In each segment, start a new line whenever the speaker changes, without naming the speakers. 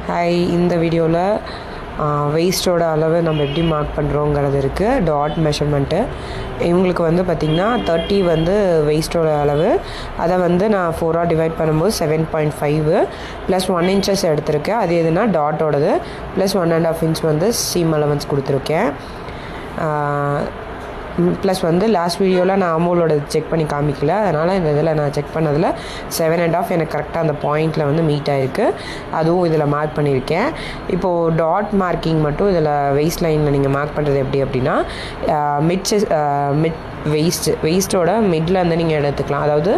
Hi, இந்த வீடியோவில் வெயிஸ்ட்டோட அளவு நம்ம எப்படி மார்க் பண்ணுறோங்கிறது இருக்குது. டாட் மெஷர்மெண்ட்டு இவங்களுக்கு வந்து பார்த்திங்கன்னா 30 வந்து வெயிஸ்ட்டோட அளவு. அதை வந்து நான் 4 டிவைட் பண்ணும்போது 7.5 ப்ளஸ் 1 inches எடுத்திருக்கேன். அது எதுனா டாட்டோடது ப்ளஸ் 1.5 inch வந்து சீம் அலவன்ஸ் கொடுத்துருக்கேன். ப்ளஸ் வந்து லாஸ்ட் வீடியோவில் நான் அமூலோட செக் பண்ணி காமிக்கல, அதனால் இந்த இதில் நான் செக் பண்ணதில் 7.5 எனக்கு கரெக்டாக அந்த பாயிண்டில் வந்து மீட் ஆகிருக்கு. அதுவும் இதில் மார்க் பண்ணியிருக்கேன். இப்போது டாட் மார்க்கிங் மட்டும் இதில் வெயிஸ்ட் லைனில் நீங்கள் மார்க் பண்ணுறது எப்படி அப்படின்னா, மிட் வெயிஸ்ட்டோட மிட்டில் வந்து நீங்கள் எடுத்துக்கலாம். அதாவது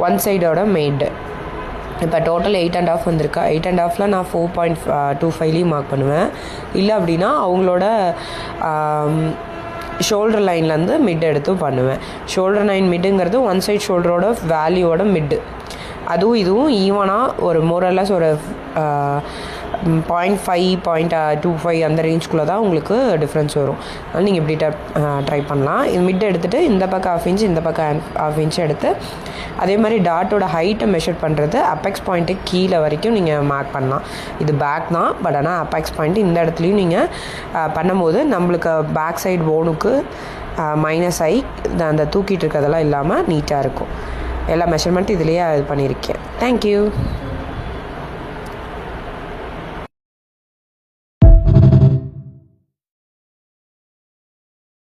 ஒன் சைடோட மிட். இப்போ டோட்டல் 8.5 வந்திருக்கா. 8.5 நான் 4.25 மார்க் பண்ணுவேன். இல்லை அப்படின்னா அவங்களோட ஷோல்டர் லைன்லேருந்து மிட் எடுத்து பண்ணுவேன். ஷோல்டர் லைன் மிட்டுங்கிறது ஒன் சைட் ஷோல்டரோட வேல்யூவோட மிட்டு. அதுவும் இதுவும் ஈவனாக ஒரு மோரலஸ் ஒரு 0.5 0.25 அந்த ரேஞ்சுக்குள்ளே தான் உங்களுக்கு டிஃப்ரென்ஸ் வரும். அதனால் நீங்கள் இப்படி ட்ரை பண்ணலாம். இது மிட் எடுத்துகிட்டு இந்த பக்கம் 1/2 inch இந்த பக்கம் 1/2 inch எடுத்து அதே மாதிரி டாட்டோட ஹைட்டை மெஷர் பண்ணுறது அப்பெக்ஸ் பாயிண்ட்டு கீழே வரைக்கும் நீங்கள் மார்க் பண்ணலாம். இது பேக் தான், பட் ஆனால் அப்பெக்ஸ் பாயிண்ட் இந்த இடத்துலையும் நீங்கள் பண்ணும்போது நம்மளுக்கு பேக் சைடு போனுக்கு மைனஸ் ஆகி அந்த தூக்கிட்டு இருக்கிறதெல்லாம் இல்லாமல் நீட்டாக இருக்கும். எல்லா மெஷர்மெண்ட்டும் இதுலேயே இது பண்ணியிருக்கேன். தேங்க்யூ.